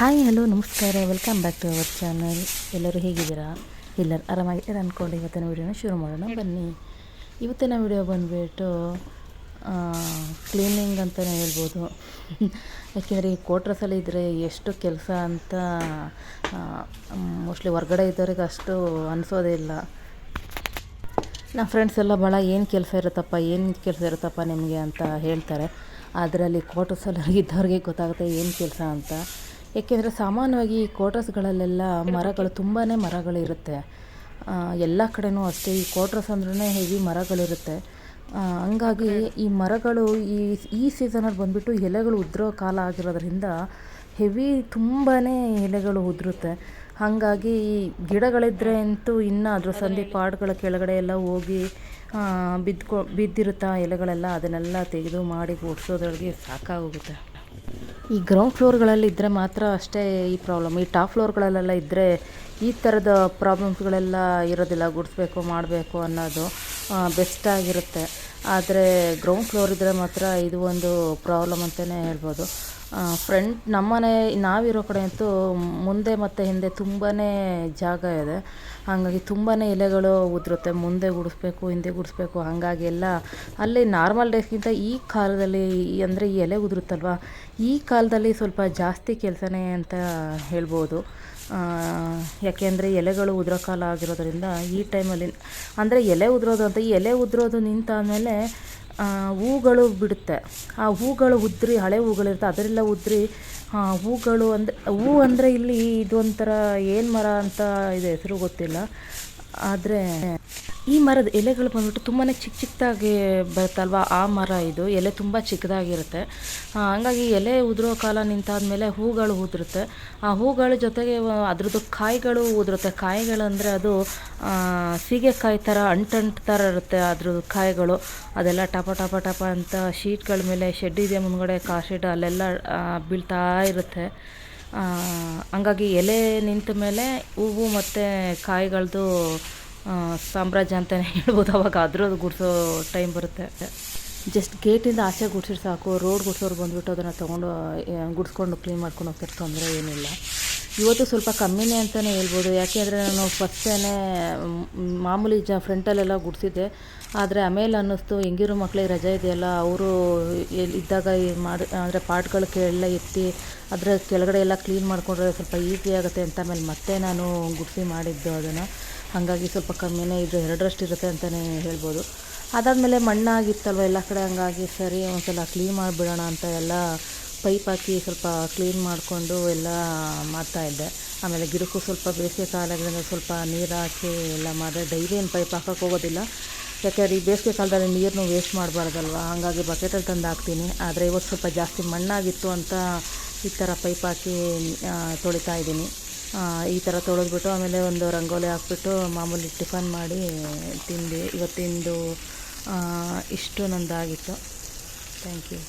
Hi hello ನಮಸ್ಕಾರ, welcome back to our channel. ಎಲ್ಲರೂ ಹೇಗಿದ್ದೀರಾ? ಎಲ್ಲರೂ ಆರಾಮಾಗಿದ್ದಾರೆ ಅಂದ್ಕೊಂಡು ಇವತ್ತಿನ ವೀಡಿಯೋನ ಶುರು ಮಾಡೋಣ ಬನ್ನಿ. ಇವತ್ತಿನ ವೀಡಿಯೋ ಬಂದುಬಿಟ್ಟು ಕ್ಲೀನಿಂಗ್ ಅಂತಲೇ ಹೇಳ್ಬೋದು. ಯಾಕೆಂದರೆ ಈ ಕ್ವಾರ್ಟರ್ಸಲ್ಲಿ ಇದ್ದರೆ ಎಷ್ಟು ಕೆಲಸ ಅಂತ ಮೋಸ್ಟ್ಲಿ ಹೊರ್ಗಡೆ ಇದ್ದವ್ರಿಗೆ ಅಷ್ಟು ಅನಿಸೋದೇ ಇಲ್ಲ. ನಮ್ಮ ಫ್ರೆಂಡ್ಸ್ ಎಲ್ಲ ಭಾಳ ಏನು ಕೆಲಸ ಇರುತ್ತಪ್ಪ ನಿಮಗೆ ಅಂತ ಹೇಳ್ತಾರೆ. ಅದರಲ್ಲಿ ಕ್ವಾರ್ಟರ್ಸಲ್ಲಿ ಇದ್ದವ್ರಿಗೆ ಗೊತ್ತಾಗುತ್ತೆ ಏನು ಕೆಲಸ ಅಂತ. ಏಕೆಂದರೆ ಸಾಮಾನ್ಯವಾಗಿ ಈ ಕ್ವಾರ್ಟರ್ಸ್ಗಳಲ್ಲೆಲ್ಲ ತುಂಬಾ ಮರಗಳಿರುತ್ತೆ. ಎಲ್ಲ ಕಡೆನೂ ಅಷ್ಟೇ, ಈ ಕ್ವಾರ್ಟರ್ಸ್ ಅಂದ್ರೇ ಹೆವಿ ಮರಗಳಿರುತ್ತೆ. ಹಂಗಾಗಿ ಈ ಮರಗಳು ಈ ಸೀಸನಲ್ಲಿ ಬಂದುಬಿಟ್ಟು ಎಲೆಗಳು ಉದುರೋ ಕಾಲ ಆಗಿರೋದ್ರಿಂದ ತುಂಬಾ ಎಲೆಗಳು ಉದುರುತ್ತೆ. ಹಾಗಾಗಿ ಈ ಗಿಡಗಳಿದ್ದರೆ ಅಂತೂ ಇನ್ನೂ ಅದ್ರ ಪಾಟ್ಗಳ ಕೆಳಗಡೆ ಎಲ್ಲ ಹೋಗಿ ಬಿದ್ದಿರುತ್ತಾ ಎಲೆಗಳೆಲ್ಲ, ಅದನ್ನೆಲ್ಲ ತೆಗೆದು ಮಾಡಿ ಗುಡಿಸೋದ್ರೊಳಗೆ ಸಾಕಾಗೋಗುತ್ತೆ. ಈ ಗ್ರೌಂಡ್ ಫ್ಲೋರ್ಗಳಲ್ಲಿ ಇದ್ದರೆ ಮಾತ್ರ ಅಷ್ಟೇ ಈ ಪ್ರಾಬ್ಲಮ್. ಈ ಟಾಪ್ ಫ್ಲೋರ್ಗಳಲ್ಲೆಲ್ಲ ಇದ್ದರೆ ಈ ಥರದ ಪ್ರಾಬ್ಲಮ್ಸ್ಗಳೆಲ್ಲ ಇರೋದಿಲ್ಲ. ಗುಡಿಸ್ಬೇಕು ಮಾಡಬೇಕು ಅನ್ನೋದು ಬೆಸ್ಟಾಗಿರುತ್ತೆ. ಆದರೆ ಗ್ರೌಂಡ್ ಫ್ಲೋರ್ ಇದ್ದರೆ ಮಾತ್ರ ಇದು ಒಂದು ಪ್ರಾಬ್ಲಮ್ ಅಂತಲೇ ಹೇಳ್ಬೋದು. ನಮ್ಮನೆ ನಾವಿರೋ ಕಡೆ ಅಂತೂ ಮುಂದೆ ಮತ್ತು ಹಿಂದೆ ತುಂಬಾ ಜಾಗ ಇದೆ. ಹಾಗಾಗಿ ತುಂಬಾ ಎಲೆಗಳು ಉದುರುತ್ತೆ. ಮುಂದೆ ಗುಡಿಸ್ಬೇಕು, ಹಿಂದೆ ಗುಡಿಸ್ಬೇಕು. ಹಾಗಾಗಿ ಎಲ್ಲ ಅಲ್ಲಿ ನಾರ್ಮಲ್ ಡೇಸ್ಗಿಂತ ಈ ಕಾಲದಲ್ಲಿ ಅಂದರೆ ಈ ಎಲೆ ಉದುರುತ್ತಲ್ವ, ಈ ಕಾಲದಲ್ಲಿ ಸ್ವಲ್ಪ ಜಾಸ್ತಿ ಕೆಲಸನೇ ಅಂತ ಹೇಳ್ಬೋದು. ಯಾಕೆಂದರೆ ಎಲೆಗಳು ಉದುರೋ ಕಾಲ ಆಗಿರೋದ್ರಿಂದ ಈ ಟೈಮಲ್ಲಿ ಅಂದರೆ ಈ ಎಲೆ ಉದುರೋದು ನಿಂತಾದಮೇಲೆ ಹೂಗಳು ಬಿಡುತ್ತೆ. ಆ ಹೂಗಳು ಉದುರಿ, ಹಳೆ ಹೂಗಳಿರುತ್ತೆ, ಅದರೆಲ್ಲ ಉದುರಿ ಹೂಗಳು ಅಂದರೆ ಇಲ್ಲಿ ಇದೊಂಥರ ಏನು ಮರ ಅಂತ ಇದೆ, ಹೆಸರು ಗೊತ್ತಿಲ್ಲ. ಆದರೆ ಈ ಮರದ ಎಲೆಗಳು ಬಂದ್ಬಿಟ್ಟು ತುಂಬಾ ಚಿಕ್ಕದಾಗಿ ಬರುತ್ತಲ್ವ, ಆ ಮರ ಇದು. ಎಲೆ ತುಂಬ ಚಿಕ್ಕದಾಗಿರುತ್ತೆ. ಹಂಗಾಗಿ ಎಲೆ ಉದುರೋ ಕಾಲ ನಿಂತಾದಮೇಲೆ ಹೂಗಳು ಉದುರುತ್ತೆ. ಆ ಹೂಗಳ ಜೊತೆಗೆ ಅದ್ರದ್ದು ಕಾಯಿಗಳು ಉದುರುತ್ತೆ. ಕಾಯಿಗಳಂದರೆ ಅದು ಸೀಗೆಕಾಯಿ ಥರ ಅಂಟು ಥರ ಇರುತ್ತೆ ಅದ್ರದ್ದು ಕಾಯಿಗಳು. ಅದೆಲ್ಲ ಟಪ ಅಂತ ಶೀಟ್ಗಳ ಮೇಲೆ, ಶೆಡ್ ಇದೆ ಮುಂದ್ಗಡೆ, ಕಾರ್ ಶೆಡ್, ಅಲ್ಲೆಲ್ಲ ಬೀಳ್ತಾ ಇರುತ್ತೆ. ಹಂಗಾಗಿ ಎಲೆ ನಿಂತ ಮೇಲೆ ಹೂವು ಮತ್ತು ಕಾಯಿಗಳದ್ದು ಸಾಮ್ರಾಜ್ಯ ಅಂತಲೇ ಹೇಳ್ಬೋದು. ಅವಾಗ ಅದ್ರದ್ದು ಗುಡಿಸೋ ಟೈಮ್ ಬರುತ್ತೆ. ಜಸ್ಟ್ ಗೇಟಿಂದ ಆಚೆ ಗುಡಿಸಿದ್ರೆ ಸಾಕು, ರೋಡ್ ಗುಡಿಸೋರು ಬಂದುಬಿಟ್ಟು ಅದನ್ನು ತೊಗೊಂಡು ಗುಡಿಸ್ಕೊಂಡು ಕ್ಲೀನ್ ಮಾಡ್ಕೊಂಡು ಹೋಗ್ತಾರೆ, ತೊಂದರೆ ಏನಿಲ್ಲ. ಇವತ್ತು ಸ್ವಲ್ಪ ಕಮ್ಮಿನೇ ಅಂತಲೇ ಹೇಳ್ಬೋದು. ಯಾಕೆಂದರೆ ನಾನು ಫಸ್ಟೇ ಮಾಮೂಲಿ ಫ್ರಂಟಲ್ಲೆಲ್ಲ ಗುಡಿಸಿದ್ದೆ. ಆದರೆ ಆಮೇಲೆ ಅನ್ನಿಸ್ತು, ಹೆಂಗಿರೋ ಮಕ್ಕಳಿಗೆ ರಜೆ ಇದೆಯಲ್ಲ, ಅವರು ಇದ್ದಾಗ ಅಂದರೆ ಪಾಟ್ಗಳಕ್ಕೆಲ್ಲ ಎತ್ತಿ ಅದರ ಕೆಳಗಡೆ ಎಲ್ಲ ಕ್ಲೀನ್ ಮಾಡಿಕೊಂಡ್ರೆ ಸ್ವಲ್ಪ ಈಸಿ ಆಗುತ್ತೆ ಅಂತ ಆಮೇಲೆ ಮತ್ತೆ ನಾನು ಗುಡಿಸಿ ಮಾಡಿದ್ದು ಅದನ್ನು. ಹಾಗಾಗಿ ಸ್ವಲ್ಪ ಕಮ್ಮಿನೇ, ಇದು 2ರಷ್ಟು ಇರುತ್ತೆ ಅಂತಲೇ ಹೇಳ್ಬೋದು. ಅದಾದಮೇಲೆ ಮಣ್ಣಾಗಿತ್ತಲ್ವ ಎಲ್ಲ ಕಡೆ, ಹಂಗಾಗಿ ಸರಿ ಒಂದು ಸಲ ಕ್ಲೀನ್ ಮಾಡಿಬಿಡೋಣ ಅಂತ ಎಲ್ಲ ಪೈಪ್ ಹಾಕಿ ಸ್ವಲ್ಪ ಕ್ಲೀನ್ ಮಾಡಿಕೊಂಡು ಎಲ್ಲ ಮಾಡ್ತಾಯಿದ್ದೆ. ಆಮೇಲೆ ಗಿಡಕ್ಕೂ ಸ್ವಲ್ಪ ಬೇಸಿಗೆ ಕಾಲದಿಂದ ಸ್ವಲ್ಪ ನೀರು ಹಾಕಿ ಎಲ್ಲ ಮಾಡಿದೆ. ಡೈಲಿ ಏನು ಪೈಪ್ ಹಾಕೋಕ್ಕೆ ಹೋಗೋದಿಲ್ಲ, ಯಾಕೆಂದರೆ ಈ ಬೇಸಿಗೆ ಕಾಲದಲ್ಲಿ ನೀರನ್ನು ವೇಸ್ಟ್ ಮಾಡಬಾರ್ದಲ್ವ. ಹಾಗಾಗಿ ಬಕೆಟಲ್ಲಿ ತಂದು ಹಾಕ್ತೀನಿ. ಆದರೆ ಇವತ್ತು ಸ್ವಲ್ಪ ಜಾಸ್ತಿ ಮಣ್ಣಾಗಿತ್ತು ಅಂತ ಈ ಥರ ಪೈಪ್ ಹಾಕಿ ತೊಳಿತಾ ಇದ್ದೀನಿ. ಈ ಥರ ತೊಳೆದ್ಬಿಟ್ಟು ಆಮೇಲೆ ಒಂದು ರಂಗೋಲಿ ಹಾಕ್ಬಿಟ್ಟು ಮಾಮೂಲಿ ಟಿಫನ್ ಮಾಡಿ ತಿಂದು ಇವತ್ತಿಂದು ಇಷ್ಟು ನಂದಾಗಿತ್ತು. Thank you.